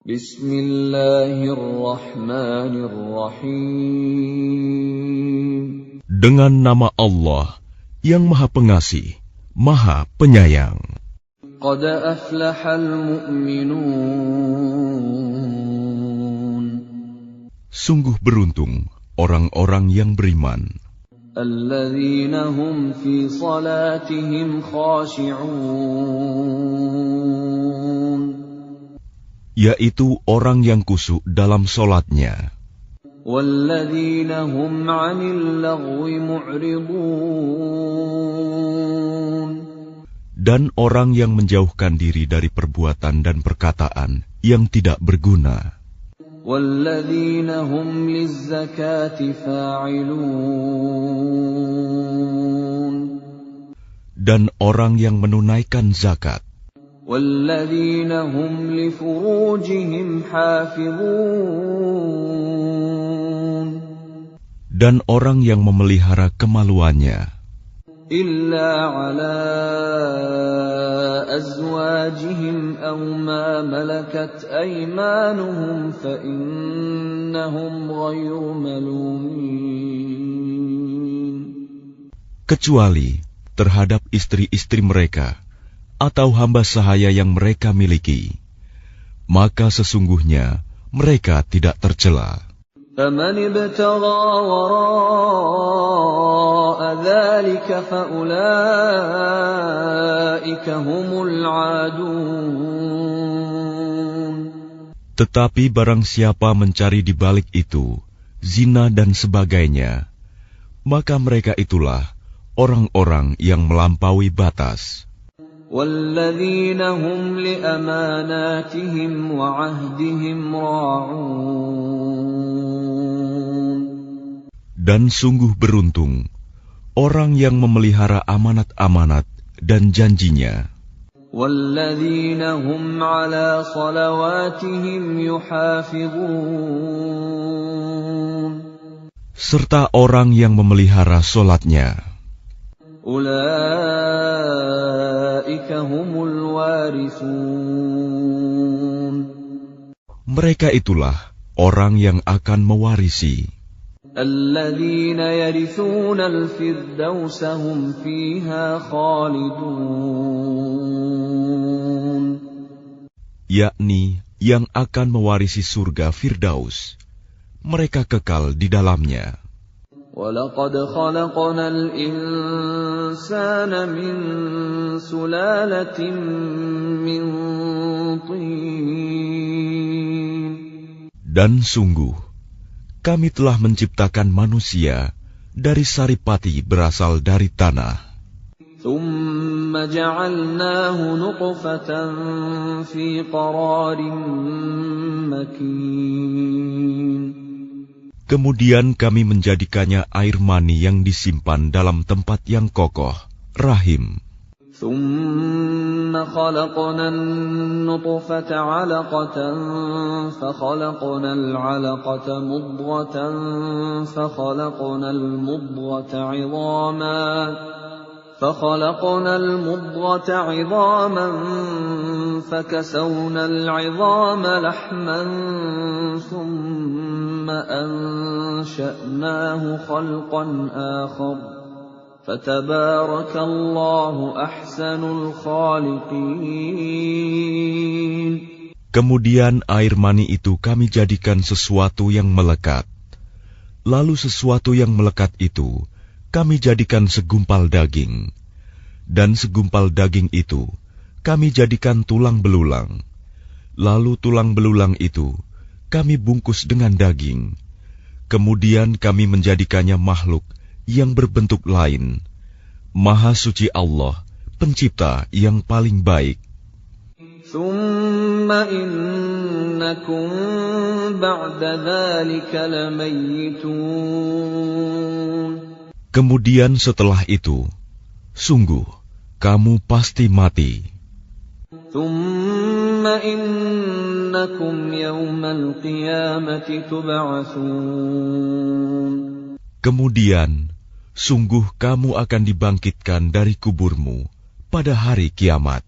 Bismillahirrahmanirrahim. Dengan nama Allah yang Maha Pengasih, Maha Penyayang. Qad aflahal mu'minun. Sungguh beruntung orang-orang yang beriman. Alladzina hum fi salatihim khashi'un. Yaitu orang yang khusyuk dalam solatnya. Walladzina hum 'anil lagwi mu'ridun. Dan orang yang menjauhkan diri dari perbuatan dan perkataan yang tidak berguna. Walladzina hum lizzakati fa'ilun. Dan orang yang menunaikan zakat. Walladzina hum li furujihim hafizun. Dan orang yang memelihara kemaluannya. Illa ala azwajihim aw ma malakat aymanuhum fa innahum ghayru malumin. Kecuali terhadap istri-istri mereka atau hamba sahaya yang mereka miliki, maka sesungguhnya mereka tidak tercela. فَمَنِ ابْتَغَى وَرَاءَ ذَلِكَ فَأُولَئِكَ هُمُ الْعَادُونَ. Tetapi barang siapa mencari di balik itu zina dan sebagainya, maka mereka itulah orang-orang yang melampaui batas. وَالَّذِينَ هُمْ لِأَمَانَاتِهِمْ وَعَهْدِهِمْ رَاعُونَ. Dan sungguh beruntung orang yang memelihara amanat-amanat dan janjinya. وَالَّذِينَ هُمْ عَلَى صَلَوَاتِهِمْ يُحَافِظُونَ. Serta orang yang memelihara solatnya. Ulaika humul warithun. Mereka itulah orang yang akan mewarisi. Alladzina yarithuna al-firdausa hum fiha khalidun. Yakni yang akan mewarisi surga Firdaus. Mereka kekal di dalamnya. وَلَقَدْ خَلَقْنَا الْإِنسَانَ مِنْ سُلَالَةٍ مِنْ طِينٍ. Dan sungguh, kami telah menciptakan manusia dari saripati berasal dari tanah. ثُمَّ جَعَلْنَاهُ نُطْفَةً فِي قَرَارٍ مَكِينٍ. Kemudian kami menjadikannya air mani yang disimpan dalam tempat yang kokoh, rahim. ثُمَّ خَلَقْنَا النُّطْفَةَ عَلَقَةً فَخَلَقْنَا الْعَلَقَةَ مُضْغَةً فَخَلَقْنَا الْمُضْغَةَ عِظَامًا فَكَسَوْنَا الْعِظَامَ لَحْمًا ثُمَّ أَنشَأْنَاهُ خَلْقًا آخَرَ فَتَبَارَكَ اللَّهُ أَحْسَنُ الْخَالِقِينَ. Kemudian air mani itu kami jadikan sesuatu yang melekat. Lalu sesuatu yang melekat itu kami jadikan segumpal daging. Dan segumpal daging itu kami jadikan tulang belulang. Lalu tulang belulang itu kami bungkus dengan daging. Kemudian kami menjadikannya makhluk yang berbentuk lain. Maha suci Allah, pencipta yang paling baik. ثُمَّ إِنَّكُمْ بَعْدَ ذَلِكَ لَمَيِّتُونَ. Kemudian setelah itu, sungguh kamu pasti mati. ثُمَّ إِنَّكُمْ يَوْمَ الْقِيَامَةِ تُبْعَثُونَ. Kemudian, sungguh kamu akan dibangkitkan dari kuburmu pada hari kiamat.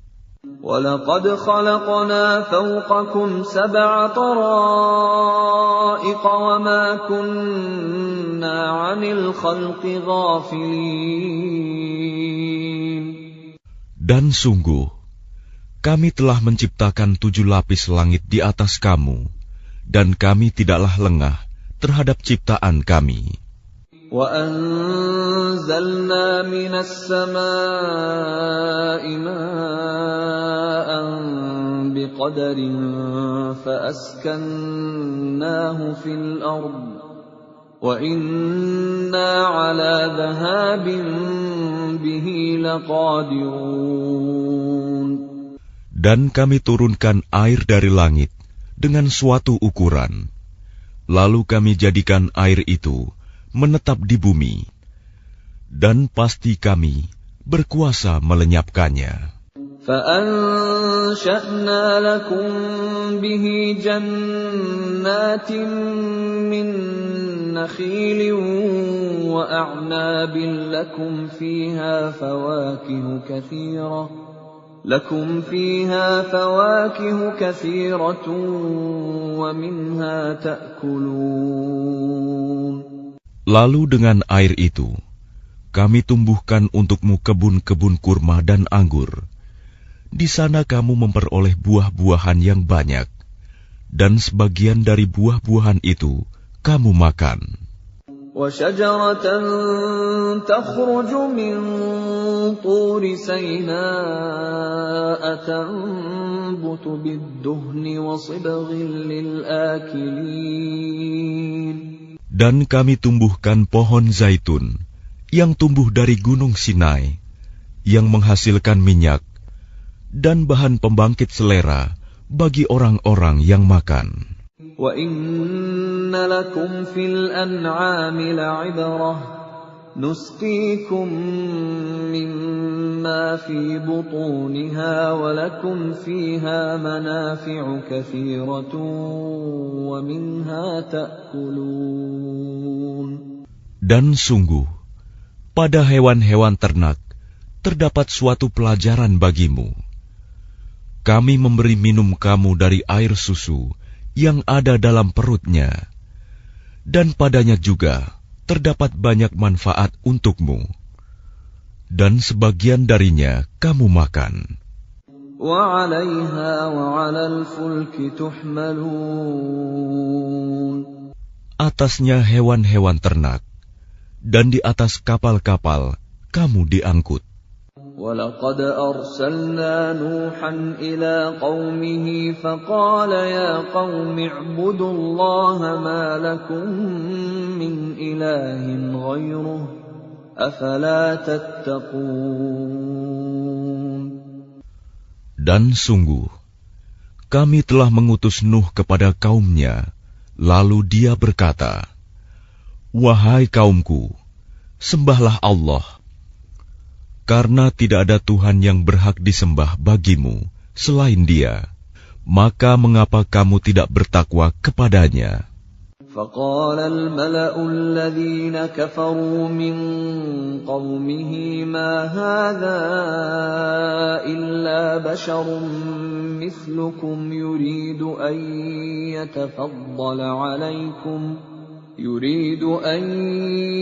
وَلَقَدْ خَلَقْنَا فَوْقَكُمْ 7 طَرَائِقَ وَمَا كُنَّا عَنِ الْخَلْقِ غَافِلِينَ. Dan sungguh, kami telah menciptakan 7 lapis langit di atas kamu, dan kami tidaklah lengah terhadap ciptaan kami. وَأَنزَلْنَا مِنَ السَّمَاءِ مَاءً بِقَدَرٍ فَأَسْكَنَّاهُ فِي الْأَرْضِ وَإِنَّا عَلَى ذَهَابٍ بِهِ لَقَادِرُونَ. Dan kami turunkan air dari langit dengan suatu ukuran, lalu kami jadikan air itu menetap di bumi, dan pasti kami berkuasa melenyapkannya. فَأَنشَأْنَا لَكُم بِهِ جَنَّاتٍ مِّن نَّخِيلٍ وَأَعْنَابٍ لَّكُمْ فِيهَا فَوَاكِهُ كَثِيرَةٌ وَمِنْهَا تَأْكُلُونَ. Lalu dengan air itu, kami tumbuhkan untukmu kebun-kebun kurma dan anggur. Di sana kamu memperoleh buah-buahan yang banyak, dan sebagian dari buah-buahan itu kamu makan. وَشَجَرَةً تَخْرُجُ مِنْ طُورِ سَيْنَاءَ تَنبُتُ بِالدُّهْنِ وَصِبْغٍ لِلْآكِلِينَ. Dan kami tumbuhkan pohon zaitun yang tumbuh dari gunung Sinai, yang menghasilkan minyak dan bahan pembangkit selera bagi orang-orang yang makan. وَإِنَّ لَكُمْ فِي الْأَنْعَامِ لَعِبْرَةً نُسْقِيكُم مِّمَّا فِي بُطُونِهَا وَلَكُمْ فِيهَا مَنَافِعُ كَثِيرَةٌ وَمِنْهَا تَأْكُلُونَ. Dan sungguh, pada hewan-hewan ternak terdapat suatu pelajaran bagimu. Kami memberi minum kamu dari air susu yang ada dalam perutnya, dan padanya juga terdapat banyak manfaat untukmu, dan sebagian darinya kamu makan. وَعَلَيْهَا وَعَلَى الْفُلْكِ تُحْمَلُونَ. Atasnya hewan-hewan ternak, dan di atas kapal-kapal kamu diangkut. وَلَقَدْ أَرْسَلْنَا نُوحًا إِلَىٰ قَوْمِهِ فَقَالَ يَا قَوْمِ اعْبُدُوا اللَّهَ مَا لَكُم مِّنْ إِلَٰهٍ غَيْرُهُ أَفَلَا تَتَّقُونَ. Dan sungguh, kami telah mengutus Nuh kepada kaumnya, lalu dia berkata, "Wahai kaumku, sembahlah Allah, karena tidak ada Tuhan yang berhak disembah bagimu selain Dia. Maka mengapa kamu tidak bertakwa kepadanya?" فَقَالَ الْمَلَأُ الَّذِينَ كَفَرُوا مِنْ قَوْمِهِ مَا هَذَا إِلَّا بَشَرٌ مِثْلُكُمْ يُرِيدُ أَنْ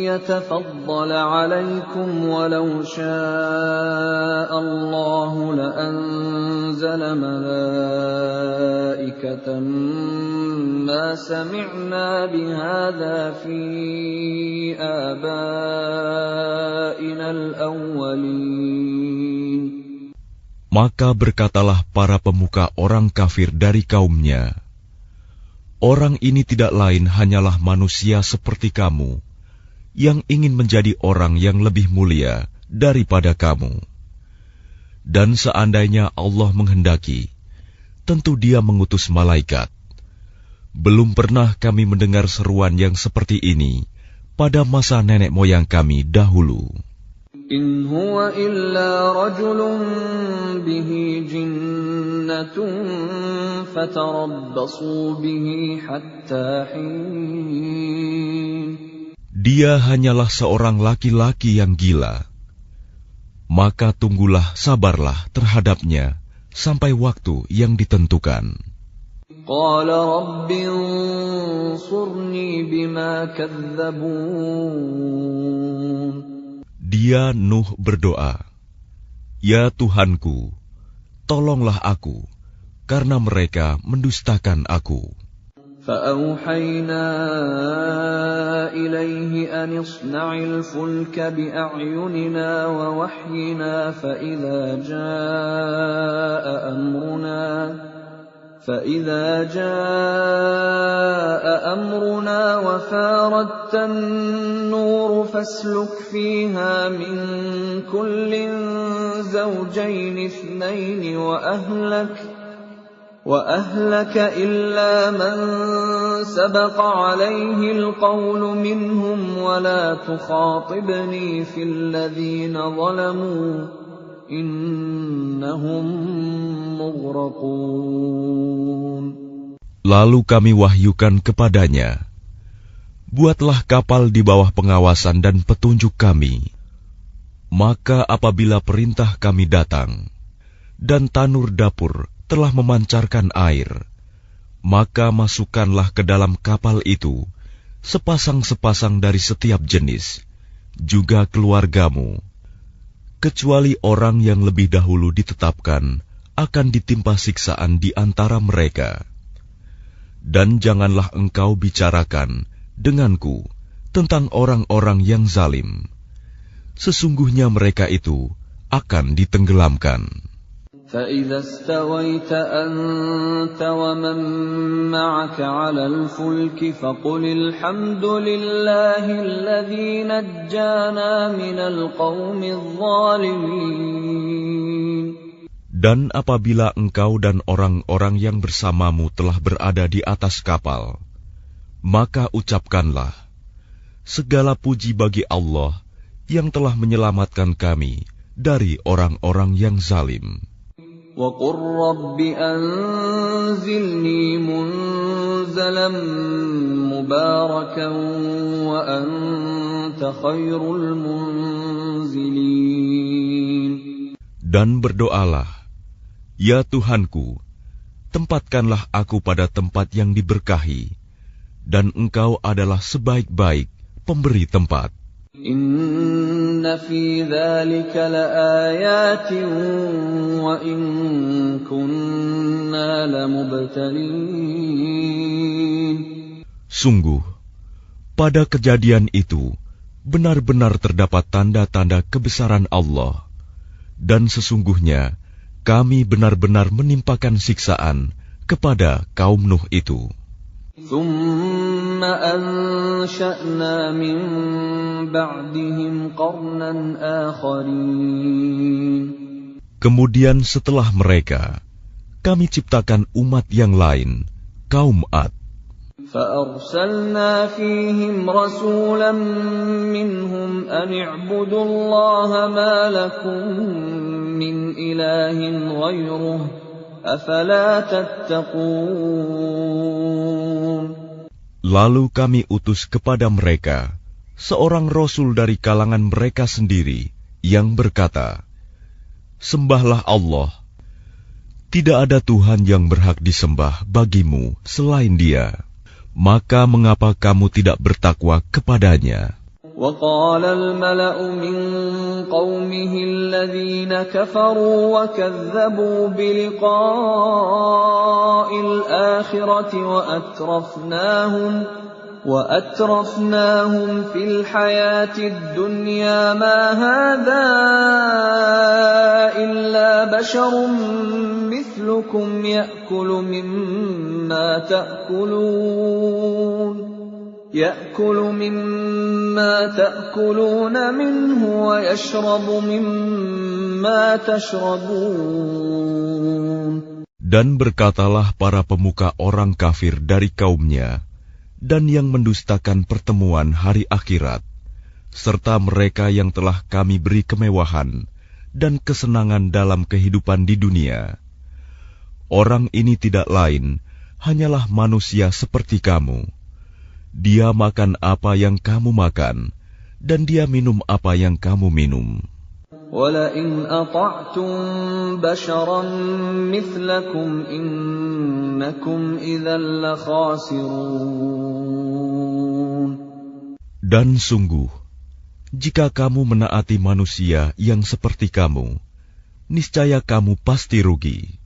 يَتَفَضَّلَ عَلَيْكُمْ وَلَوْ شَاءَ اللَّهُ لَأَنزَلَ مَلَائِكَةً مَا سَمِعْنَا بِهَذَا فِي آبَائِنَا الْأَوَّلِينَ. Maka berkatalah para pemuka orang kafir dari kaumnya, "Orang ini tidak lain hanyalah manusia seperti kamu, yang ingin menjadi orang yang lebih mulia daripada kamu. Dan seandainya Allah menghendaki, tentu Dia mengutus malaikat. Belum pernah kami mendengar seruan yang seperti ini pada masa nenek moyang kami dahulu." إِنْ هُوَ إِلَّا رَجُلٌ بِهِ جِنَّةٌ فَتَرَبَّصُوا بِهِ حَتَّى حِينٍ. Dia hanyalah seorang laki-laki yang gila. Maka tunggulah, sabarlah terhadapnya sampai waktu yang ditentukan. قال رب انصرني بما كذبون. Dia Nuh berdoa, "Ya Tuhanku, tolonglah aku, karena mereka mendustakan aku." فأوحينا إليه أن اصنع الفلك بأعيننا ووحينا فإذا جاء أمرنا وفاردت النور فاسلك فيها من كل زوجين اثنين وأهلك إلا من سبق عليه القول منهم ولا تخاطبني في الذين ظلموا إنهم مغرقون. Lalu kami wahyukan kepadanya, "Buatlah kapal di bawah pengawasan dan petunjuk kami. Maka apabila perintah kami datang, dan tanur dapur telah memancarkan air, maka masukkanlah ke dalam kapal itu sepasang-sepasang dari setiap jenis, juga keluargamu, kecuali orang yang lebih dahulu ditetapkan akan ditimpa siksaan di antara mereka. Dan janganlah engkau bicarakan denganku tentang orang-orang yang zalim. Sesungguhnya mereka itu akan ditenggelamkan." فإذا استويت أنت ومن معك على الفلك فقل الحمد لله الذي نجانا من القوم الظالمين. Dan apabila engkau dan orang-orang yang bersamamu telah berada di atas kapal, maka ucapkanlah, "Segala puji bagi Allah yang telah menyelamatkan kami dari orang-orang yang zalim." وَقُلْ رَبِّ أَنزِلْنِي مُنزَلًا مُبَارَكًا وَأَنْتَ خَيْرُ الْمُنزِلِينَ. Dan berdoalah, "Ya Tuhanku, tempatkanlah aku pada tempat yang diberkahi, dan Engkau adalah sebaik-baik pemberi tempat." Inna fi dzalika laayatin wa in kunna lamubtalin. Sungguh, pada kejadian itu benar-benar terdapat tanda-tanda kebesaran Allah, dan sesungguhnya kami benar-benar menimpakan siksaan kepada kaum Nuh itu. ثُمَّ أَنشَأْنَا مِن بَعْدِهِمْ قَرْنًا آخَرِينَ. Kemudian setelah mereka, kami ciptakan umat yang lain, kaum Ad. فَأَرْسَلْنَا فِيهِمْ رَسُولًا مِّنْهُمْ أَنِ اعْبُدُوا اللَّهَ مَا لَكُم مِّنْ إِلَٰهٍ غَيْرُهُ أَفَلَا تَتَّقُونَ. Lalu kami utus kepada mereka seorang rasul dari kalangan mereka sendiri yang berkata, "Sembahlah Allah. Tidak ada Tuhan yang berhak disembah bagimu selain Dia. Maka mengapa kamu tidak bertakwa kepadanya?" وقال الملأ من قومه الذين كفروا وكذبوا بلقاء الآخرة وأترفناهم في الحياة الدنيا ما هذا إلا بشر مثلكم يأكل مما تأكلون منه ويشرب مما تشربون. Dan berkatalah para pemuka orang kafir dari kaumnya, dan yang mendustakan pertemuan hari akhirat, serta mereka yang telah kami beri kemewahan dan kesenangan dalam kehidupan di dunia. Orang ini tidak lain, hanyalah manusia seperti kamu. Dia makan apa yang kamu makan, dan dia minum apa yang kamu minum. وَلَئِنْ أَطَعْتُمْ بَشَرًا مِثْلَكُمْ إِنَّكُمْ إِذًا لَخَاسِرُونَ. Dan sungguh, jika kamu menaati manusia yang seperti kamu, niscaya kamu pasti rugi.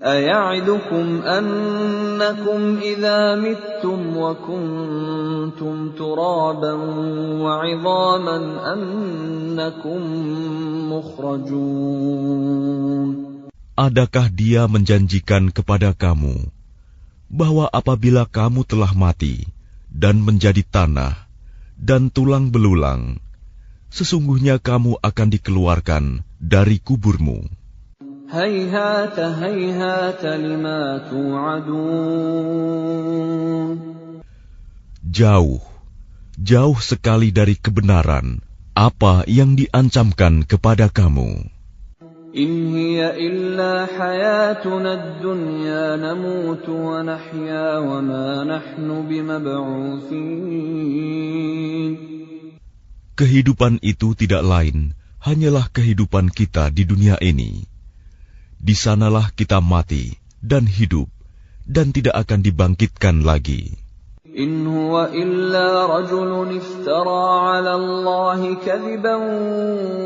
أَيَعِدُكُمْ أَنَّكُمْ إِذَا مِتُّمْ وَكُنْتُمْ تُرَابًا وَعِظَامًا أَنَّكُمْ مُخْرَجُونَ. Adakah dia menjanjikan kepada kamu bahwa apabila kamu telah mati dan menjadi tanah dan tulang belulang, sesungguhnya kamu akan dikeluarkan dari kuburmu? هَيْهَاتَ هَيْهَاتَ لِمَا تُوعَدُونَ. Jauh, jauh sekali dari kebenaran apa yang diancamkan kepada kamu. إِنْ هِيَ إِلَّا حَيَاتُنَا الدُّنْيَا نَمُوتُ وَنَحْيَا وَمَا نَحْنُ بِمَبْعُوثِينَ. Kehidupan itu tidak lain hanyalah kehidupan kita di dunia ini. Di sanalah kita mati dan hidup dan tidak akan dibangkitkan lagi. إِنْ هُوَ إِلَّا رَجُلٌ افْتَرَى عَلَى اللَّهِ كَذِبًا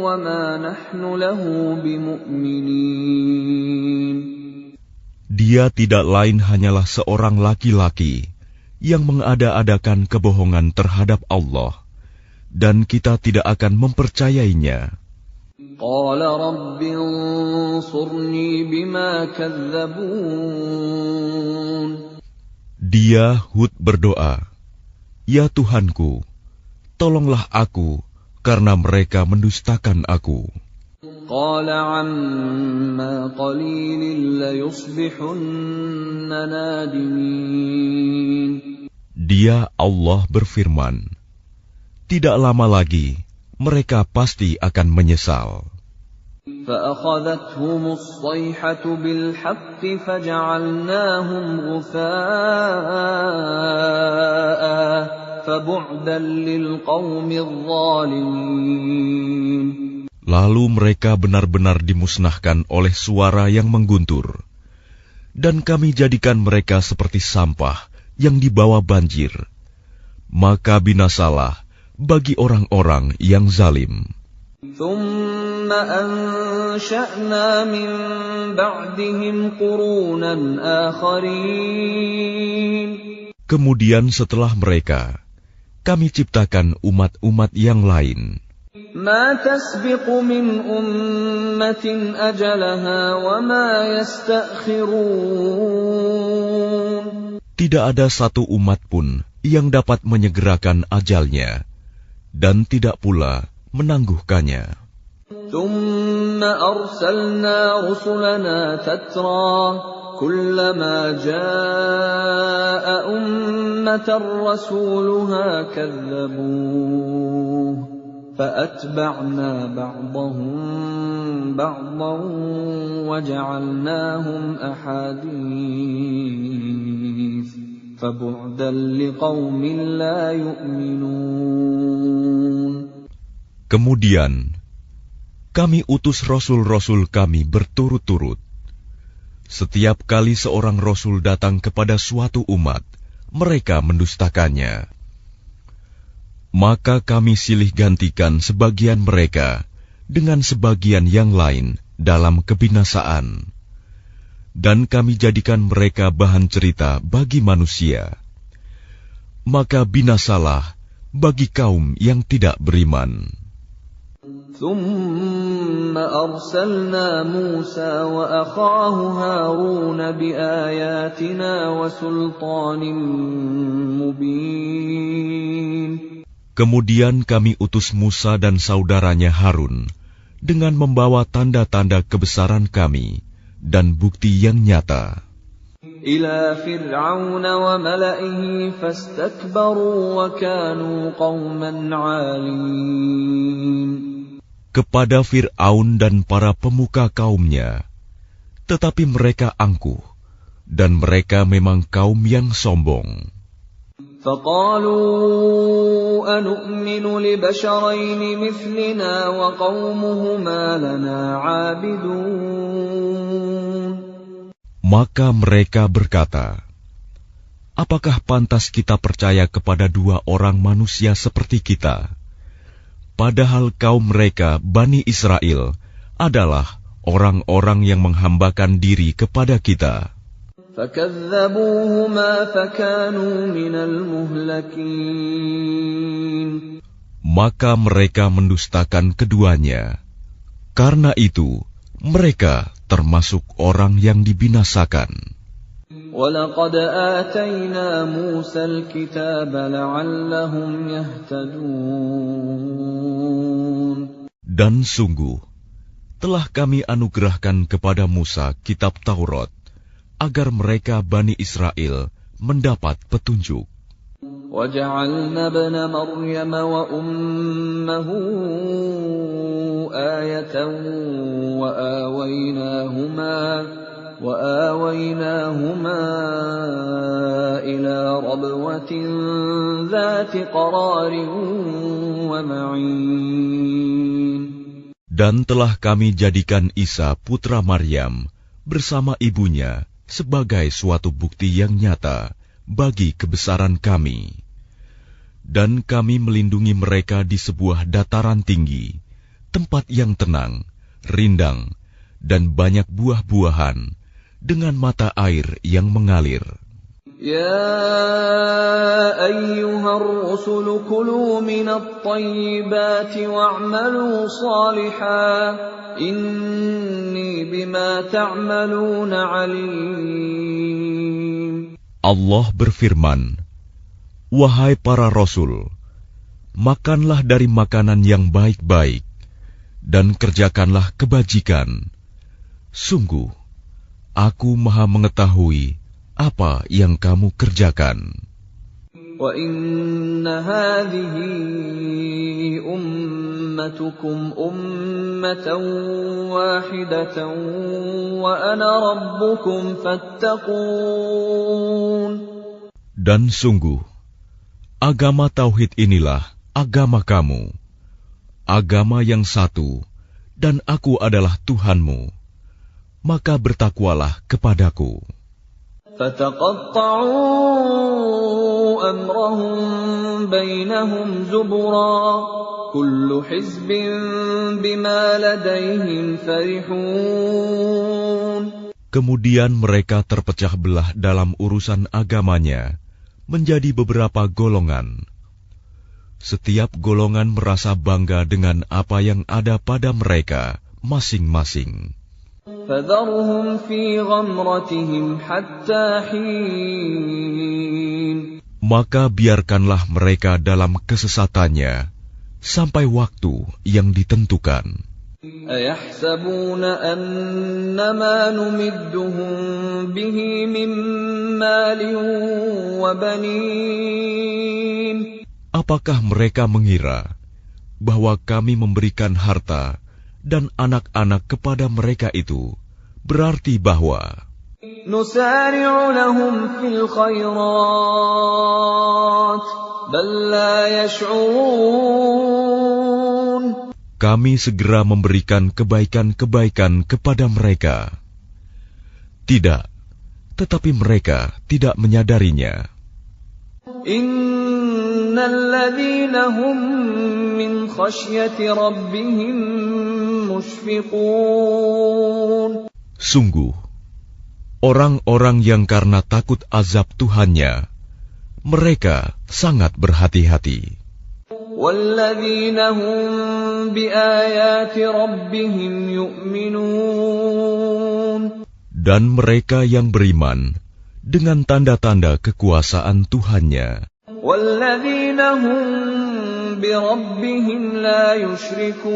وَمَا نَحْنُ لَهُ بِمُؤْمِنِينَ. Dia tidak lain hanyalah seorang laki-laki yang mengada-adakan kebohongan terhadap Allah, dan kita tidak akan mempercayainya. قَالَ رَبِّ انصُرْنِي بِمَا كَذَّبُونِ. Dia Hud berdoa, "Ya Tuhanku, tolonglah aku karena mereka mendustakan aku." قَالَ عَمَّا قَلِيلٍ لَيُصْبِحُنَّ نَادِمِينَ. Dia Allah berfirman, "Tidak lama lagi mereka pasti akan menyesal." فَأَخَذَتْهُمُ الصَّيْحَةُ بِالْحَقِّ فَجَعَلْنَاهُمْ غُثَاءً فَبُعْدًا لِلْقَوْمِ الظَّالِمِينَ. Lalu mereka benar-benar dimusnahkan oleh suara yang mengguntur, dan kami jadikan mereka seperti sampah yang dibawa banjir. Maka binasalah bagi orang-orang yang zalim. ثُمَّ أَنشَأْنَا مِن بَعْدِهِمْ قُرُونًا آخَرِينَ. Kemudian setelah mereka, kami ciptakan umat-umat yang lain. مَا تَسْبِقُ مِنْ أُمَّةٍ أَجَلَهَا وَمَا يَسْتَأْخِرُونَ. Tidak ada satu umat pun yang dapat menyegerakan ajalnya, dan tidak pula menangguhkannya. ثُمَّ أَرْسَلْنَا رُسُلَنَا تَتْرَى كُلَّمَا جَاءَ أُمَّةً رَّسُولُهَا كَذَّبُوهُ فَأَتْبَعْنَا بَعْضَهُم بَعْضًا وَجَعَلْنَاهُمْ أَحَادِيثَ فَبُعْدًا لِقَوْمٍ لَّا يُؤْمِنُونَ. Kemudian kami utus rasul-rasul kami berturut-turut. Setiap kali seorang rasul datang kepada suatu umat, mereka mendustakannya. Maka kami silih gantikan sebagian mereka dengan sebagian yang lain dalam kebinasaan, dan kami jadikan mereka bahan cerita bagi manusia. Maka binasalah bagi kaum yang tidak beriman. ثُمَّ أَرْسَلْنَا مُوسَى وَأَخَاهُ هَارُونَ بِآيَاتِنَا وَسُلْطَانٍ مُبِينٍ. Kemudian kami utus Musa dan saudaranya Harun dengan membawa tanda-tanda kebesaran kami dan bukti yang nyata. إِلَى فِرْعَوْنَ وَمَلَئِهِ فَاسْتَكْبَرُوا وَكَانُوا قَوْمًا عَالِينَ. Kepada Fir'aun dan para pemuka kaumnya, tetapi mereka angkuh, dan mereka memang kaum yang sombong. فقالوا أنؤمن لبشرين مثلنا وقومهما لنا عابدون. Maka mereka berkata, apakah pantas kita percaya kepada dua orang manusia seperti kita, padahal kaum mereka, Bani Israel, adalah orang-orang yang menghambakan diri kepada kita. فكذبوهما فكانوا من المهلكين. Maka mereka mendustakan keduanya. Karena itu, mereka termasuk orang yang dibinasakan. وَلَقَدْ آتَيْنَا مُوسَى الْكِتَابَ لَعَلَّهُمْ يَهْتَدُونَ. Dan sungguh, telah kami anugerahkan kepada Musa kitab Taurat, agar mereka Bani Israel mendapat petunjuk. وَجَعَلْنَا ابْنَ مَرْيَمَ وَأُمَّهُ آيَةً وَآوَيْنَاهُمَا إِلَى رَبْوَةٍ ذَاتِ قَرَارٍ وَمَعِينٍ. Dan telah kami jadikan Isa putra Maryam bersama ibunya sebagai suatu bukti yang nyata bagi kebesaran kami. Dan kami melindungi mereka di sebuah dataran tinggi, tempat yang tenang, rindang, dan banyak buah-buahan, dengan mata air yang mengalir. يا أيها الرسل كلوا من الطيبات واعملوا صالحا إني بما تعملون عليم. Allah berfirman, wahai para rasul, makanlah dari makanan yang baik-baik dan kerjakanlah kebajikan. Sungguh, aku Maha mengetahui apa yang kamu kerjakan. وَإِنَّ هَذِهِ أُمَّتُكُمْ أُمَّةً وَاحِدَةً وَأَنَا رَبُّكُمْ فَاتَّقُونِ. Dan sungguh, agama Tauhid inilah agama kamu, agama yang satu, dan aku adalah Tuhanmu, maka bertakwalah kepadaku. فَتَقَطَّعُوا أَمْرَهُمْ بَيْنَهُمْ زُبُرًا كُلُّ حِزْبٍ بِمَا لَدَيْهِمْ فَرِحُونَ. Kemudian mereka terpecah belah dalam urusan agamanya menjadi beberapa golongan. Setiap golongan merasa bangga dengan apa yang ada pada mereka masing-masing. فَذَرْهُمْ فِي غَمْرَتِهِمْ حَتَّى حِينٍ. Maka biarkanlah mereka dalam kesesatannya sampai waktu yang ditentukan. أَيَحْسَبُونَ أَنَّمَا نُمِدُّهُم بِهِ مِن مَّالٍ وَبَنِينَ. Apakah mereka mengira bahwa kami memberikan harta dan anak-anak kepada mereka itu berarti bahwa نُسَارِعُ لَهُمْ فِي الْخَيْرَاتِ بَل لَّا يَشْعُرُونَ. kami segera memberikan kebaikan-kebaikan kepada mereka? Tidak, tetapi mereka tidak menyadarinya. إِنَّ الَّذِينَ هُم مِّنْ خَشْيَةِ رَبِّهِم مُّشْفِقُونَ. Sungguh, orang-orang yang karena takut azab Tuhannya, mereka sangat berhati-hati. وَالَّذِينَ هُم بِآيَاتِ رَبِّهِمْ يُؤْمِنُونَ. Dan mereka yang beriman dengan tanda-tanda kekuasaan Tuhannya. وَالَّذِينَ هُم بِرَبِّهِمْ لَا يُشْرِكُونَ.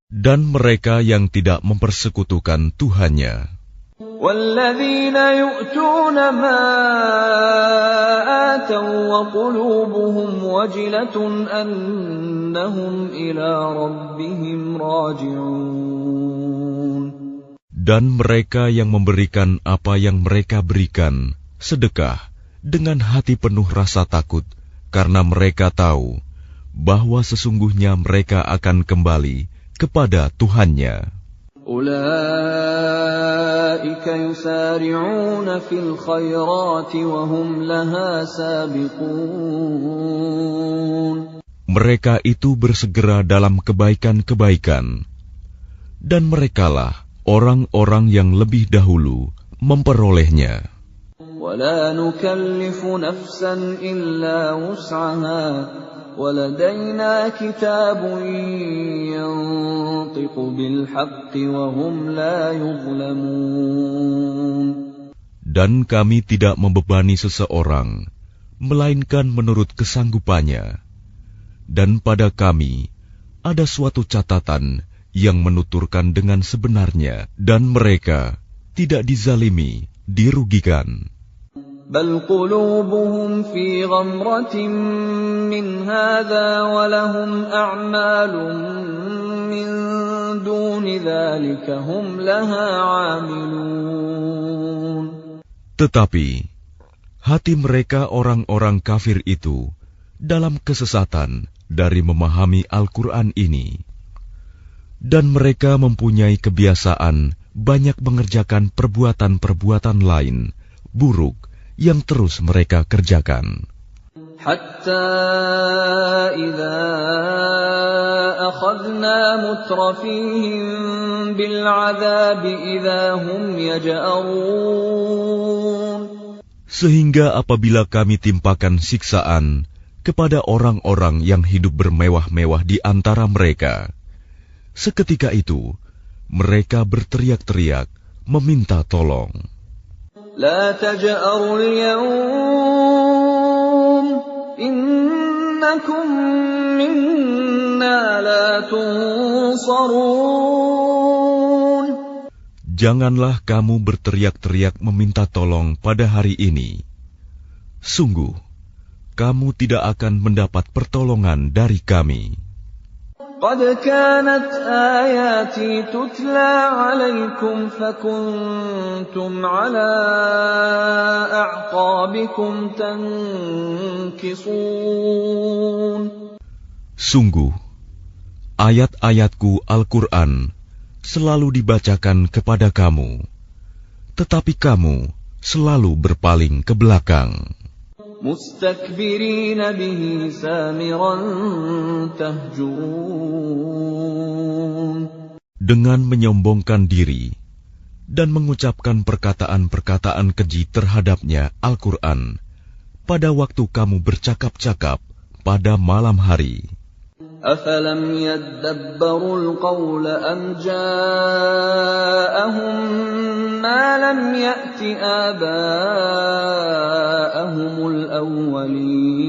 Dan mereka yang tidak mempersekutukan Tuhannya. وَالَّذِينَ يُؤْتُونَ مَا آتَوا وَقُلُوبُهُمْ وَجِلَةٌ أَنَّهُمْ إِلَى رَبِّهِمْ رَاجِعُونَ. Dan mereka yang memberikan apa yang mereka berikan, sedekah, dengan hati penuh rasa takut, karena mereka tahu bahwa sesungguhnya mereka akan kembali kepada Tuhannya. Ulaika yusari'una fil khairati wa hum laha sabiqun. Mereka itu bersegera dalam kebaikan-kebaikan, dan merekalah orang-orang yang lebih dahulu memperolehnya. وَلَا نُكَلِّفُ نَفْسًا إِلَّا وُسْعَهَا وَلَدَيْنَا كِتَابٌ يَنطِقُ بِالْحَقِّ وَهُمْ لَا يُظْلَمُونَ. Dan kami tidak membebani seseorang, melainkan menurut kesanggupannya. Dan pada kami ada suatu catatan yang menuturkan dengan sebenarnya, dan mereka tidak dizalimi, dirugikan. بل قلوبهم في غمرة من هذا ولهم أعمال من دون ذلك هم لها عاملون. Tetapi hati mereka orang-orang kafir itu dalam kesesatan dari memahami Al-Quran ini, dan mereka mempunyai kebiasaan banyak mengerjakan perbuatan-perbuatan lain buruk yang terus mereka kerjakan. Hatta idza akhadna mutrafihim bil 'adzabi idza hum yaj'arun. Sehingga apabila kami timpakan siksaan kepada orang-orang yang hidup bermewah-mewah di antara mereka, seketika itu mereka berteriak-teriak meminta tolong. La taj'arul yawm innakum minna la tunsarun. Janganlah kamu berteriak-teriak meminta tolong pada hari ini. Sungguh, kamu tidak akan mendapat pertolongan dari kami. قد كانت آياتي تتلى عليكم فكنتم على أعقابكم تنكصون. Sungguh, ayat-ayatku Al-Quran selalu dibacakan kepada kamu, tetapi kamu selalu berpaling ke belakang. مستكبرين به سامرا تهجرون. Dengan menyombongkan diri dan mengucapkan perkataan-perkataan keji terhadapnya Al-Quran pada waktu kamu bercakap-cakap pada malam hari. أفلم يدبروا القول أم جاءهم ما لم يأت آباءهم الأولين.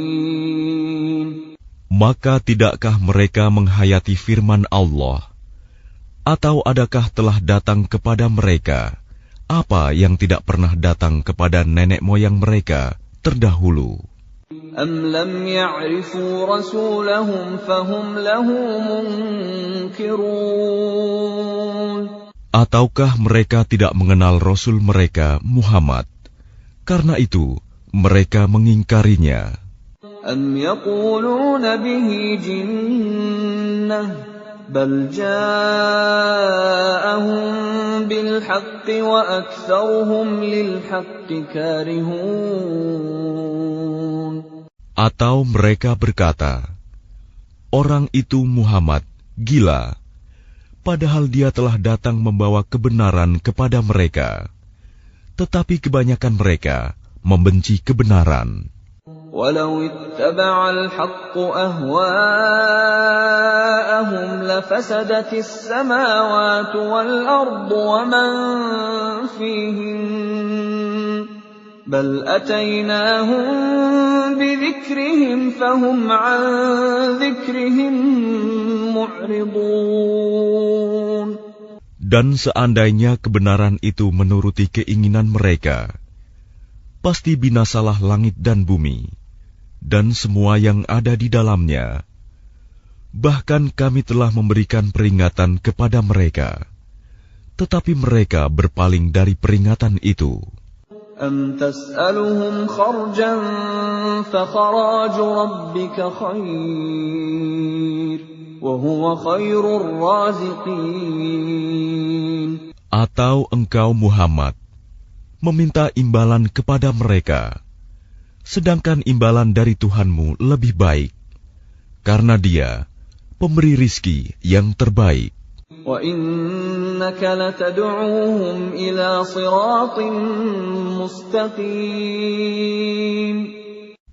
Maka tidakkah mereka menghayati firman Allah? Atau adakah telah datang kepada mereka apa yang tidak pernah datang kepada nenek moyang mereka terdahulu? أم لم يعرفوا رسولهم فهم له منكرون. Ataukah mereka tidak mengenal Rasul mereka Muhammad, karena itu mereka mengingkarinya? أم يقولون به جنة بل جاءهم بالحق وأكثرهم للحق كارهون. Atau mereka berkata, orang itu Muhammad gila, padahal dia telah datang membawa kebenaran kepada mereka, tetapi kebanyakan mereka membenci kebenaran. ولو اتبع الحق أهواءهم لفسدت السماوات والأرض ومن فيهن بل أتيناهم بذكرهم فهم عن ذكرهم معرضون. Dan seandainya kebenaran itu menuruti keinginan mereka, pasti binasalah langit dan bumi, dan semua yang ada di dalamnya. Bahkan kami telah memberikan peringatan kepada mereka, tetapi mereka berpaling dari peringatan itu. أَمْ تَسْأَلُهُمْ خَرْجًا فَخَرَاجُ رَبِّكَ خَيْرٌ وَهُوَ خَيْرُ الرَّازِقِينَ. Atau engkau Muhammad meminta imbalan kepada mereka, sedangkan imbalan dari Tuhanmu lebih baik, karena Dia pemberi rizki yang terbaik. وَإِنَّكَ لَتَدْعُوهُمْ إِلَى صِرَاطٍ مُسْتَقِيمٍ.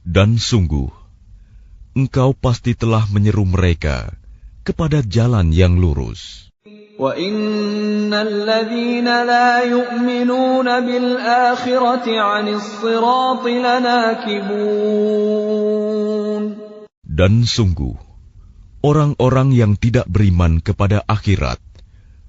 Dan sungguh, engkau pasti telah menyeru mereka kepada jalan yang lurus. وَإِنَّ الَّذِينَ لَا يُؤْمِنُونَ بِالْآخِرَةِ عَنِ الصِّرَاطِ لَنَاكِبُونَ. Dan sungguh, orang-orang yang tidak beriman kepada akhirat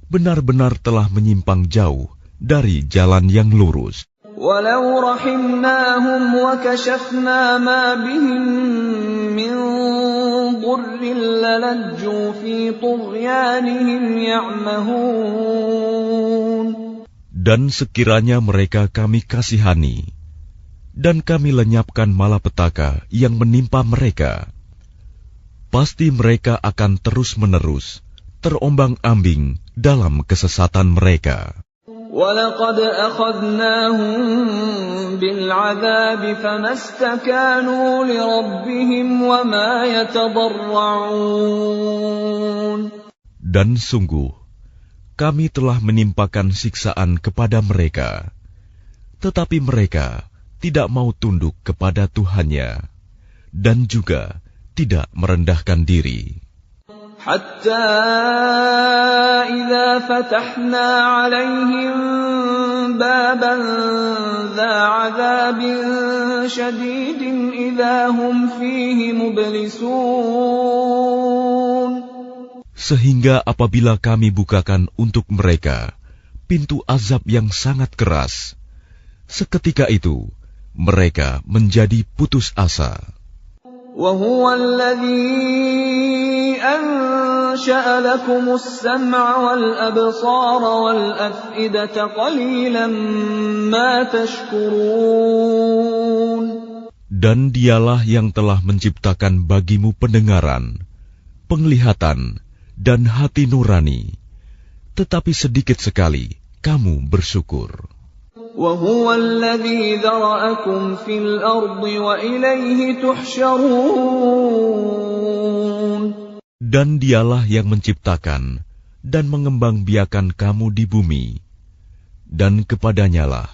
benar-benar telah menyimpang jauh dari jalan yang lurus. وَلَوْ رَحِمْنَاهُمْ وَكَشَفْنَا مَا بِهِمْ مِنْ ضُرٍّ لَلَجُّوا فِي طُغْيَانِهِمْ يَعْمَهُونَ. Dan sekiranya mereka kami kasihani, dan kami lenyapkan malapetaka yang menimpa mereka, pasti mereka akan terus-menerus terombang-ambing dalam kesesatan mereka. وَلَقَدْ أَخَذْنَاهُمْ بِالْعَذَابِ فَمَا اسْتَكَانُوا لِرَبِّهِمْ وَمَا يَتَضَرَّعُونَ. Dan sungguh, kami telah menimpakan siksaan kepada mereka, tetapi mereka tidak mau tunduk kepada Tuhannya, dan juga tidak merendahkan diri. حَتَّى إِذَا فَتَحْنَا عَلَيْهِمْ بَابًا ذَا عَذَابٍ شَدِيدٍ إِذَا هُمْ فِيهِ مُبْلِسُونَ. Sehingga apabila kami bukakan untuk mereka pintu azab yang sangat keras, seketika itu mereka menjadi putus asa. وَهُوَ الَّذِي أَنشَأَ لَكُمُ السَّمْعَ وَالْأَبْصَارَ وَالْأَفْئِدَةَ قَلِيلًا مَا تَشْكُرُونَ. Dan Dialah yang telah menciptakan bagimu pendengaran, penglihatan, dan hati nurani, tetapi sedikit sekali kamu bersyukur. وَهُوَ الَّذِي ذَرَأَكُمْ فِي الْأَرْضِ وَإِلَيْهِ تُحْشَرُونَ. Dan Dialah yang menciptakan dan mengembangbiakan kamu di bumi, dan kepadanyalah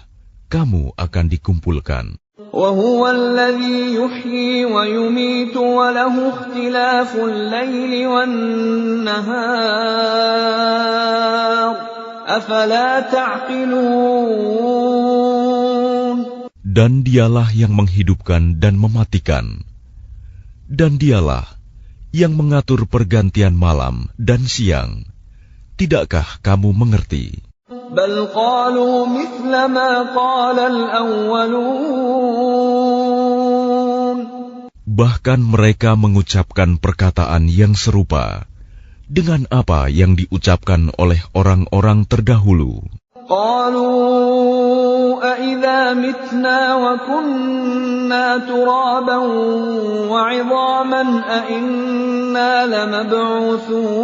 kamu akan dikumpulkan. وَهُوَ الَّذِي يُحْيِي وَيُمِيتُ وَلَهُ اخْتِلَافُ اللَّيْلِ وَالنَّهَارِ أَفَلَا تَعْقِلُونَ. Dan Dialah yang menghidupkan dan mematikan, dan Dialah yang mengatur pergantian malam dan siang. Tidakkah kamu mengerti? بَلْ قَالُوا مِثْلَ مَا قَالَ الْأَوَّلُونَ. Bahkan mereka mengucapkan perkataan yang serupa dengan apa yang diucapkan oleh orang-orang terdahulu. قَالُوا أَإِذَا مِتْنَا وَكُنَّا تُرَابًا وَعِظَامًا أَإِنَّا لَمَبْعُوثُونَ.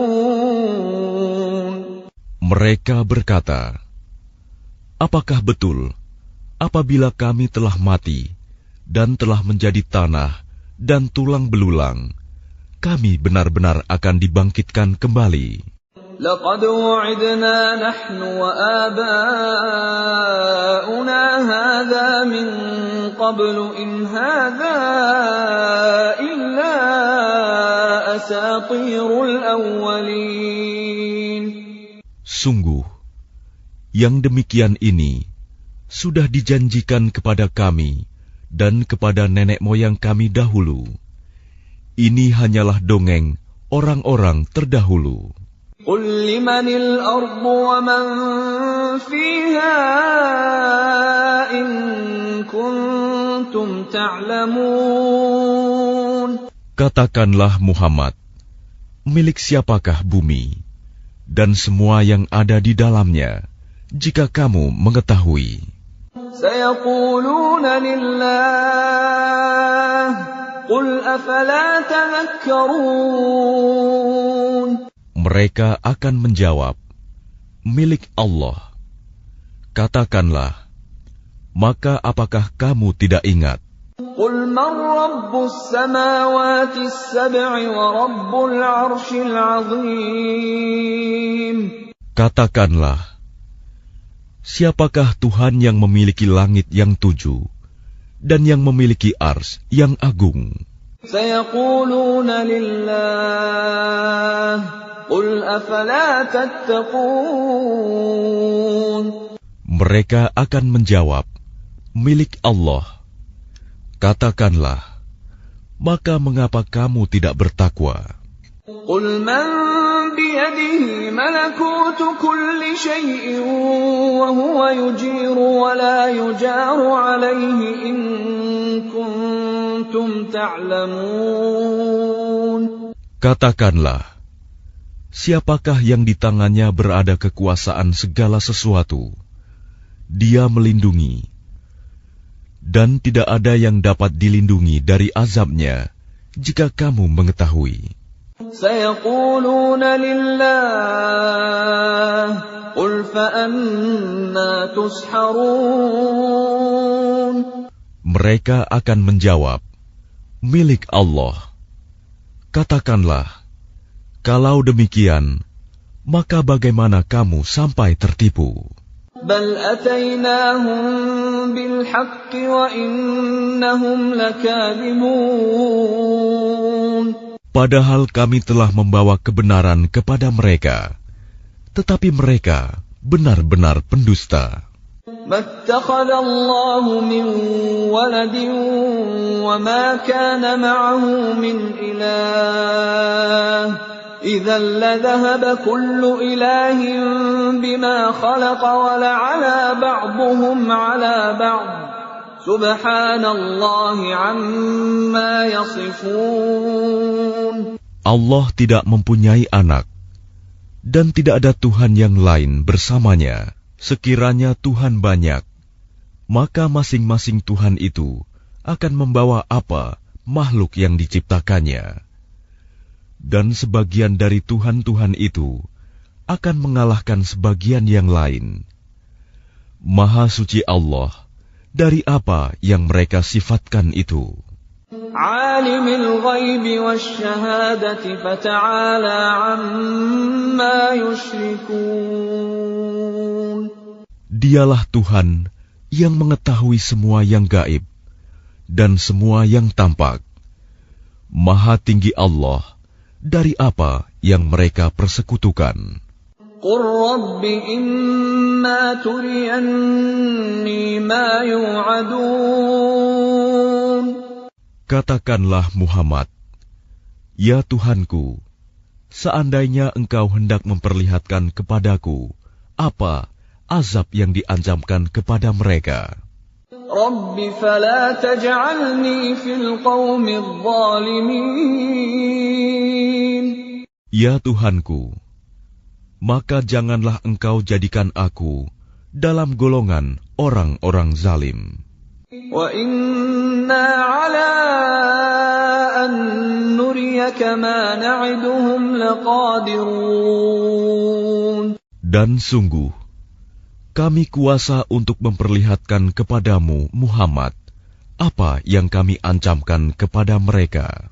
Mereka berkata, apakah betul apabila kami telah mati dan telah menjadi tanah dan tulang belulang, kami benar-benar akan dibangkitkan kembali? لَقَدْ وُعِدْنَا نَحْنُ وَآبَاؤُنَا هَذَا مِنْ قَبْلُ إِنْ هَذَا إِلَّا أَسَاطِيرُ الْأَوَّلِينَ. Sungguh, yang demikian ini sudah dijanjikan kepada kami dan kepada nenek moyang kami dahulu. Ini hanyalah dongeng orang-orang terdahulu. قُلْ لِمَنِ الْأَرْضُ وَمَنْ فِيهَا إِن كُنتُمْ تَعْلَمُونَ. Katakanlah Muhammad, milik siapakah bumi dan semua yang ada di dalamnya, jika kamu mengetahui. سيقولون لله قل أفلا تذكرون. Mereka akan menjawab, milik Allah. Katakanlah, maka apakah kamu tidak ingat? قل من رب السماوات السبع ورب العرش العظيم. Katakanlah, siapakah Tuhan yang memiliki langit yang 7 dan yang memiliki ars yang agung? سيقولون لله قل أفلا تتقون. Mereka akan menjawab, milik Allah. Katakanlah, maka mengapa kamu tidak bertakwa? قل من بيده ملكوت كل شيء وهو يجير ولا يجار عليه إن كنتم تعلمون. Katakanlah, siapakah yang di tangannya berada kekuasaan segala sesuatu? Dia melindungi, dan tidak ada yang dapat dilindungi dari azabnya jika kamu mengetahui. سيقولون لله قل فأنا تسحرون. Mereka akan menjawab, milik Allah. Katakanlah, kalau demikian, maka bagaimana kamu sampai tertipu? بل أتيناهم بالحق وإنهم لكاذبون. Padahal kami telah membawa kebenaran kepada mereka, tetapi mereka benar-benar pendusta. ما اتخذ الله من ولد وما كان معه من إله إذا لذهب كل إله بما خلق ولعلى بعضهم على بعض سبحان الله عما يصفون. Allah tidak mempunyai anak, dan tidak ada Tuhan yang lain bersamanya. Sekiranya Tuhan banyak, maka masing-masing Tuhan itu akan membawa apa makhluk yang diciptakannya. Dan sebagian dari Tuhan-Tuhan itu akan mengalahkan sebagian yang lain. Maha suci Allah dari apa yang mereka sifatkan itu. Alimul ghaibi wasyahadati fata'ala amma yushrikun. Dialah Tuhan yang mengetahui semua yang gaib dan semua yang tampak. Maha tinggi Allah dari apa yang mereka persekutukan. Qur Rabbi imma turiyanni ma yu'adun. Katakanlah Muhammad, ya Tuhanku, seandainya engkau hendak memperlihatkan kepadaku apa azab yang diancamkan kepada mereka. Rabbi fala taj'alni fil qawmi adh-dhalimin. Ya Tuhanku, maka janganlah engkau jadikan aku dalam golongan orang-orang zalim. Wa inna ala an nuriyaka ma na'iduhum laqadirun. Dan sungguh, kami kuasa untuk memperlihatkan kepadamu, Muhammad, apa yang kami ancamkan kepada mereka.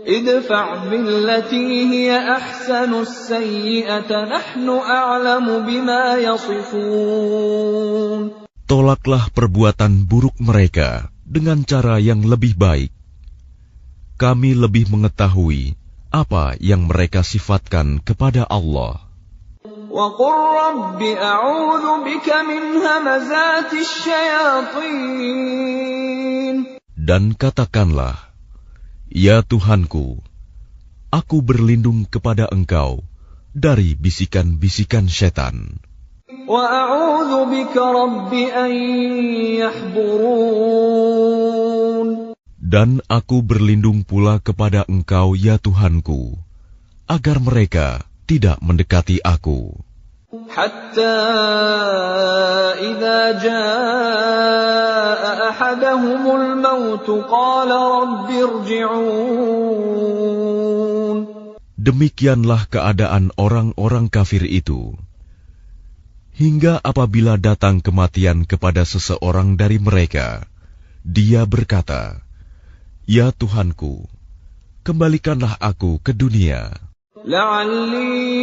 Idfa' billati hiya ahsanu as-sayyi'ata nahnu a'lamu bima yasifun. Tolaklah perbuatan buruk mereka dengan cara yang lebih baik. Kami lebih mengetahui apa yang mereka sifatkan kepada Allah. وَقُلْ رَبِّ أَعُوذُ بِكَ مِنْ هَمَزَاتِ الشَّيَاطِينِ. Dan katakanlah, ya Tuhanku, aku berlindung kepada Engkau dari bisikan-bisikan setan. وَأَعُوذُ بِكَ رَبِّ أَنْ يَحْضُرُونِ. Dan aku berlindung pula kepada Engkau, ya Tuhanku, agar mereka tidak mendekati aku. حتى إذا جاء أحدهم الموت قال رب ارجعون. Demikianlah keadaan orang-orang kafir itu. Hingga apabila datang kematian kepada seseorang dari mereka, dia berkata, "Ya Tuhanku, kembalikanlah aku ke dunia. لعلي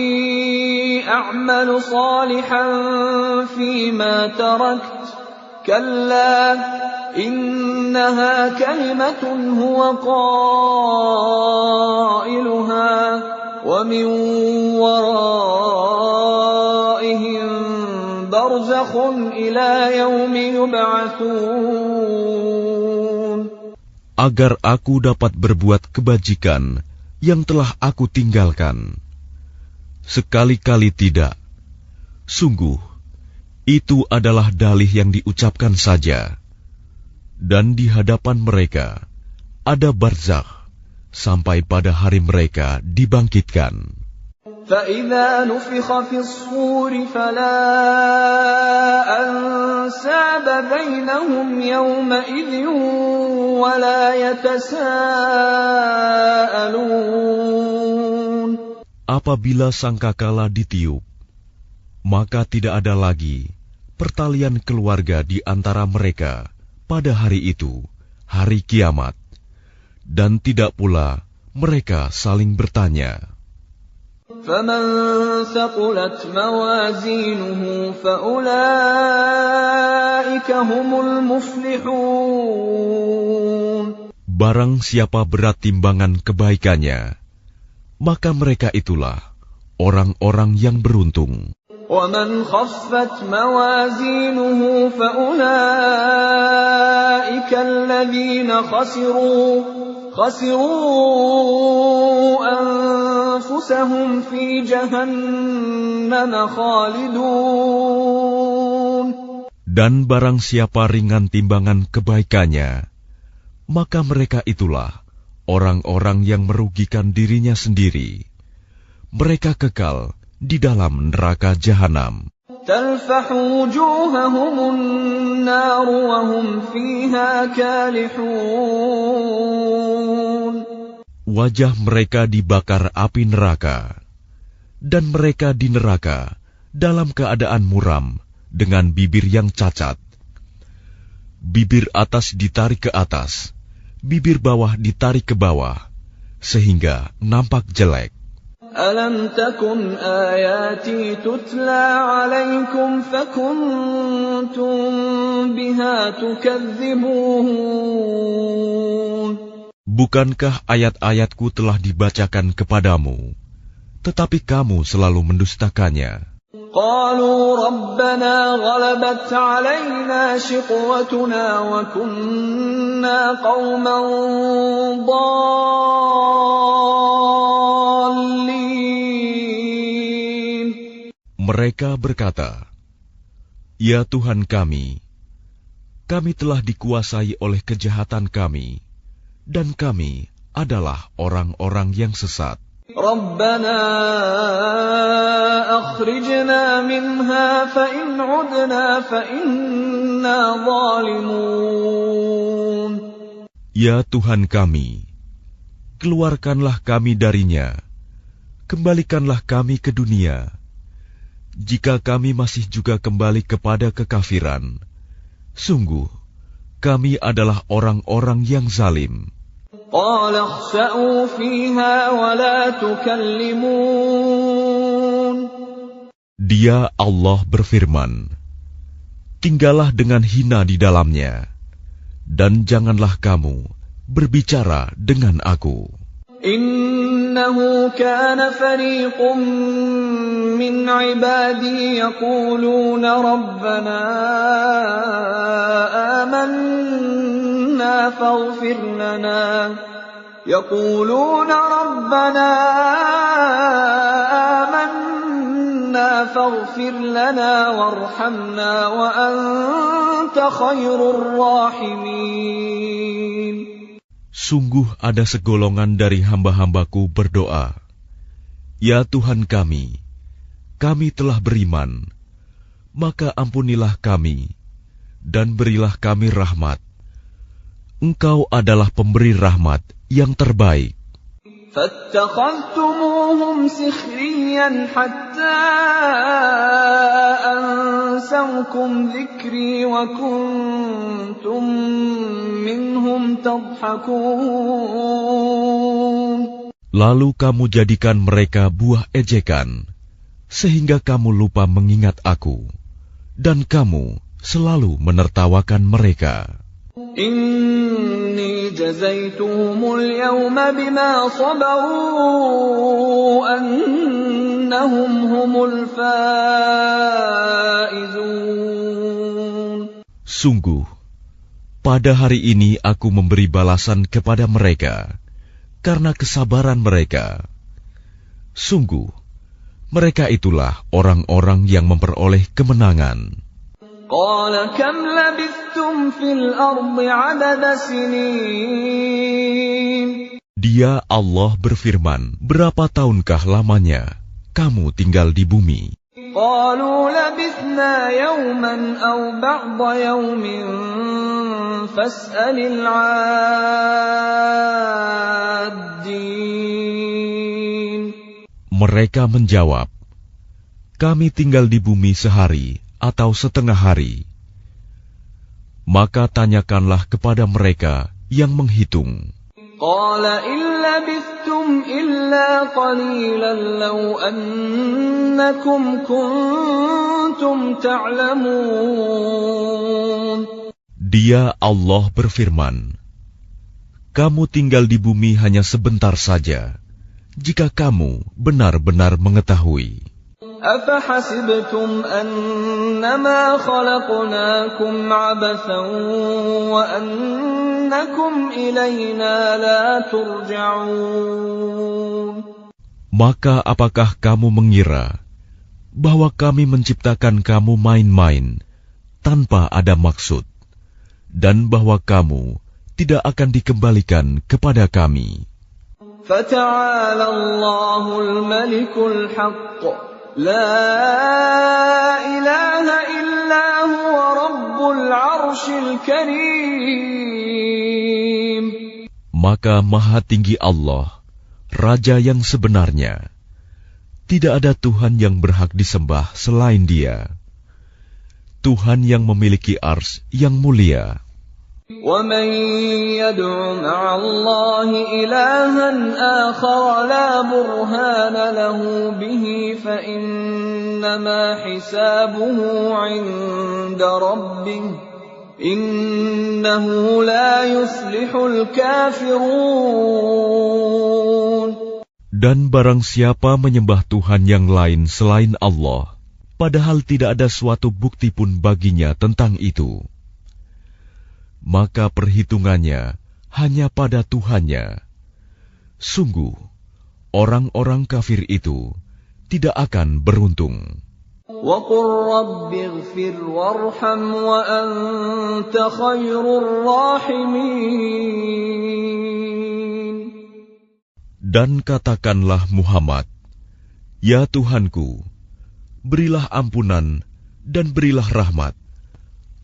أعمل صالحا فيما تركت كلا إنها كلمة هو قائلها ومن ورائهم برزخ إلى يوم يبعثون. Agar aku dapat berbuat kebajikan yang telah aku tinggalkan. Sekali-kali tidak. Sungguh, itu adalah dalih yang diucapkan saja. Dan di hadapan mereka ada barzakh sampai pada hari mereka dibangkitkan. فَإِذَا نُفِخَ فِي الصُّورِ فَلَا أَنْسَابَ بَيْنَهُمْ يَوْمَئِذٍ وَلَا يَتَسَاءَلُونَ. Apabila sangkakala ditiup, maka tidak ada lagi pertalian keluarga di antara mereka pada hari itu, hari kiamat, dan tidak pula mereka saling bertanya. فَمَنْ ثَقُلَتْ مَوَازِينُهُ فَأُولَئِكَ هُمُ الْمُفْلِحُونَ. Barang siapa berat timbangan kebaikannya, maka mereka itulah orang-orang yang beruntung. وَمَنْ خَفَّتْ مَوَازِينُهُ فَأُولَئِكَ الَّذِينَ خَسِرُوا أَنفُسَهُمْ فِي جَهَنَّمَ خَالِدُونَ. Dan barang siapa ringan timbangan kebaikannya, maka mereka itulah orang-orang yang merugikan dirinya sendiri. Mereka kekal di dalam neraka jahanam. تَلْفَحُ وُجُوهَهُمُ النَّارُ وَهُمْ فِيهَا كَالِحُونَ. Wajah mereka dibakar api neraka, dan mereka di neraka dalam keadaan muram dengan bibir yang cacat. Bibir atas ditarik ke atas, bibir bawah ditarik ke bawah, sehingga nampak jelek. أَلَمْ تَكُنْ آيَاتِي تُتْلَى عَلَيْكُمْ فَكُنْتُمْ بِهَا تُكَذِّبُونَ. Bukankah ayat-ayatku telah dibacakan kepadamu, tetapi kamu selalu mendustakannya? قَالُوا رَبَّنَا غَلَبَتْ عَلَيْنَا شِقْوَتُنَا وَكُنَّا قَوْمًا ضَالِّينَ. Mereka berkata, "Ya Tuhan kami telah dikuasai oleh kejahatan kami, dan kami adalah orang-orang yang sesat. رَبَّنَا أَخْرِجْنَا مِنْهَا فَإِنْ عُدْنَا فَإِنَّا ظَالِمُونَ. Ya Tuhan kami, keluarkanlah kami darinya, kembalikanlah kami ke dunia. Jika kami masih juga kembali kepada kekafiran, sungguh kami adalah orang-orang yang zalim." قَالَ اخْسَئُوا فِيهَا وَلَا تُكَلِّمُونَ. Dia Allah berfirman, "Tinggallah dengan hina di dalamnya, dan janganlah kamu berbicara dengan aku." إِنَّهُ كَانَ فَرِيقٌ مِّنْ عِبَادِي يَقُولُونَ رَبَّنَا آمَنَّا فَاغْفِرْ لَنَا وَارْحَمْنَا وَأَنْتَ خَيْرُ الرَّاحِمِينَ. Sungguh ada segolongan dari hamba-hambaku berdoa, "Ya Tuhan kami, kami telah beriman, maka ampunilah kami, dan berilah kami rahmat. Engkau adalah pemberi rahmat yang terbaik. فاتخذتموهم سخريا حتى أنسوكم ذكري وكنتم منهم تضحكون. Lalu kamu jadikan mereka buah ejekan, sehingga kamu lupa mengingat aku, dan kamu selalu menertawakan mereka. إني جزيتهم اليوم بما صبروا أنهم هم الفائزون. Sungguh, pada hari ini aku memberi balasan kepada mereka karena kesabaran mereka. Sungguh, mereka itulah orang-orang yang memperoleh kemenangan. قال كم لبثتم في الأرض عدد سنين. Dia Allah berfirman, berapa tahunkah lamanya kamu tinggal di bumi? قالوا لبثنا يوما أو بعض يوم فاسأل العادين. Mereka menjawab, kami tinggal di bumi sehari atau setengah hari. Maka tanyakanlah kepada mereka yang menghitung. قال إن لبثتم إلا قليلا لو أنكم كنتم تعلمون. Dia Allah berfirman, kamu tinggal di bumi hanya sebentar saja, jika kamu benar-benar mengetahui. أفحسبتم أنما خلقناكم عبثا وأنكم إلينا لا ترجعون. Maka apakah kamu mengira bahwa kami menciptakan kamu main-main tanpa ada maksud, dan bahwa kamu tidak akan dikembalikan kepada kami? فتعالى الله الملك الحق لا إله إلا هو رب العرش الكريم. Maka Maha Tinggi Allah, Raja yang sebenarnya. Tidak ada Tuhan yang berhak disembah selain Dia. Tuhan yang memiliki ars yang mulia. وَمَن يَدْعُ مَعَ اللَّهِ إِلَٰهًا آخَرَ لَا بُرْهَانَ لَهُ بِهِ فَإِنَّمَا حِسَابُهُ عِندَ رَبِّهِ إِنَّهُ لَا يُفْلِحُ الْكَافِرُونَ. Dan barang siapa menyembah Tuhan yang lain selain Allah, padahal tidak ada suatu bukti pun baginya tentang itu, maka perhitungannya hanya pada Tuhannya. Sungguh, orang-orang kafir itu tidak akan beruntung. وَقُلْ رَبِّ اغْفِرْ وَارْحَمْ وَأَنْتَ خَيْرُ الرَّاحِمِينَ. Dan katakanlah Muhammad, ya Tuhanku, berilah ampunan dan berilah rahmat.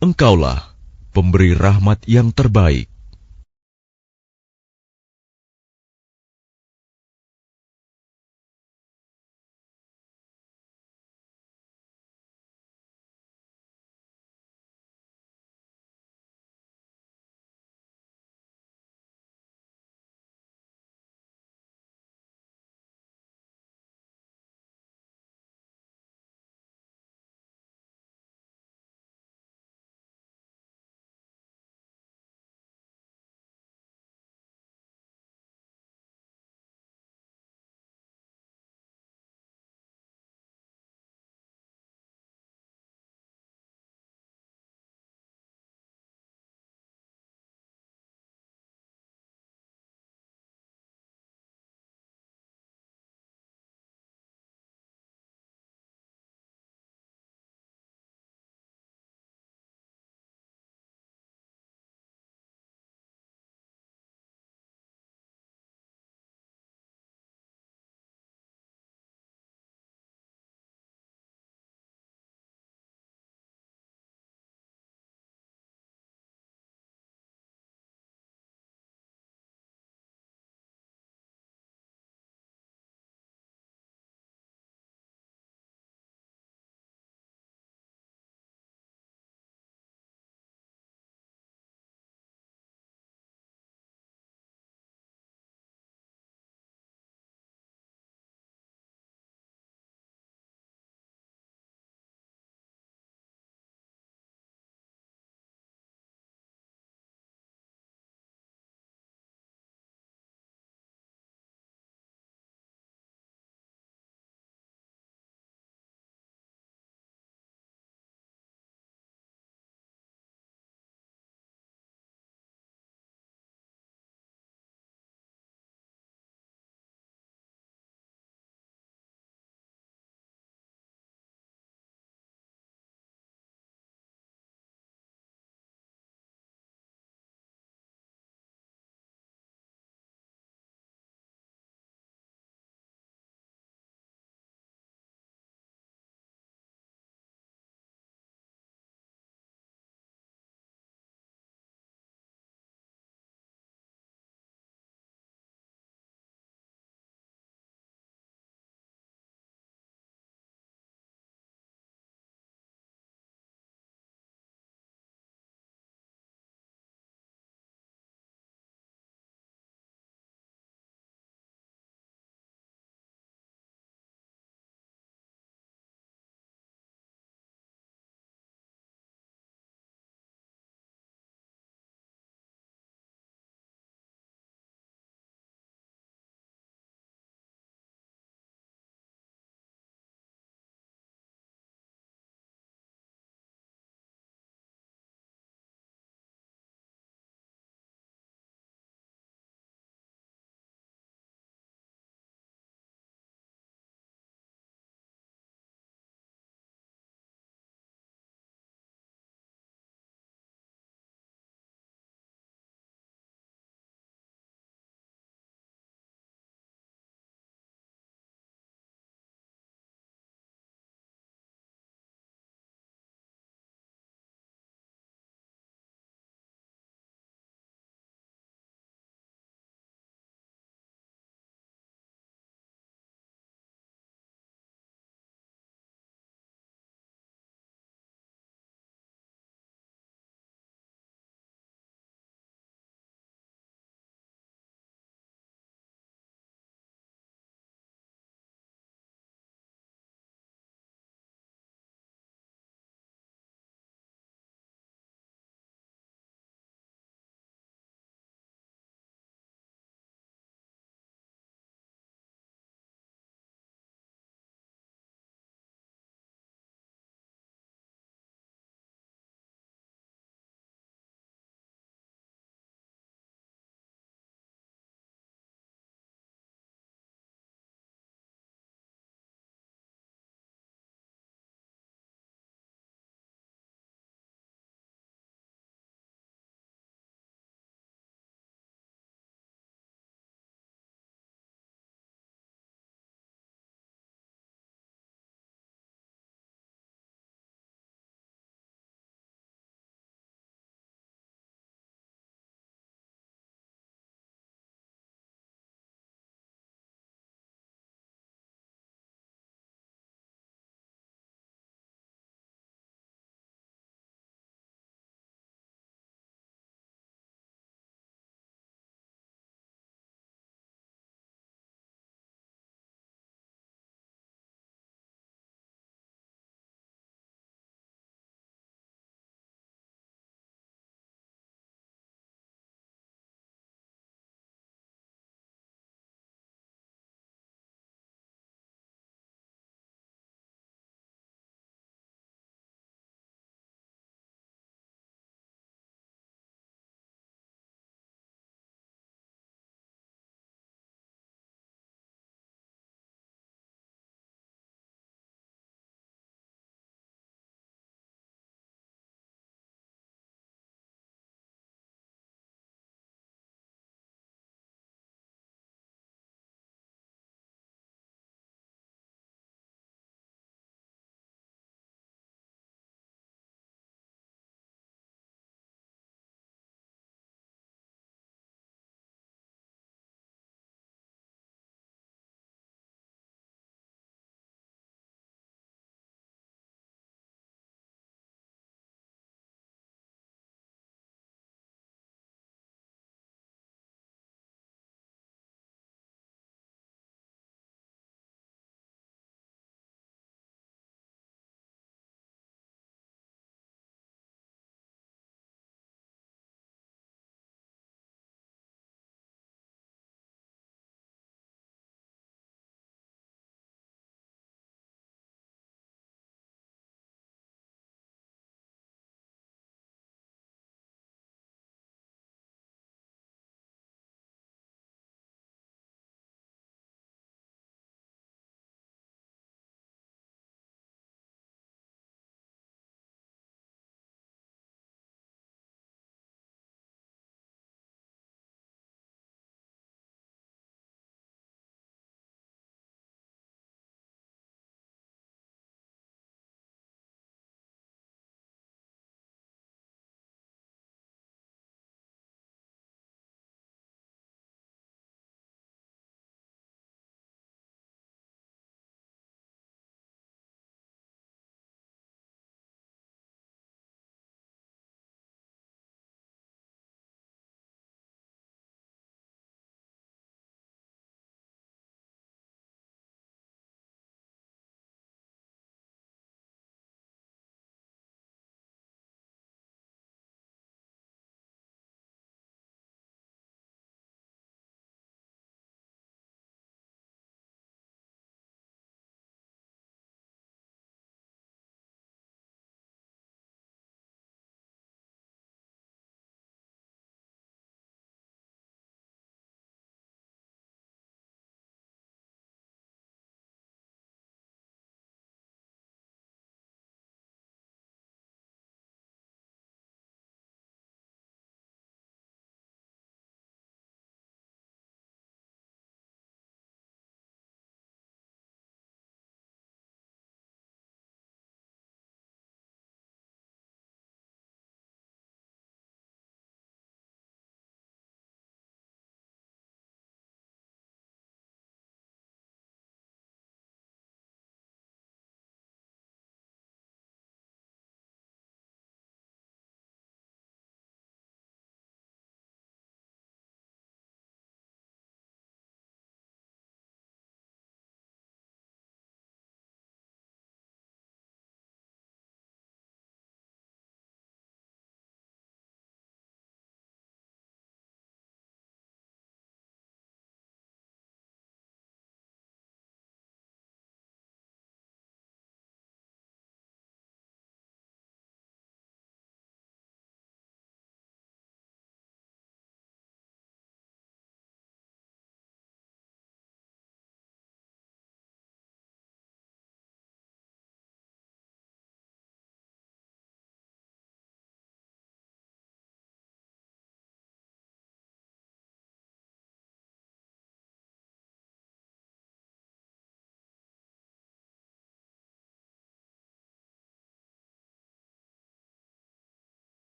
Engkaulah pemberi rahmat yang terbaik.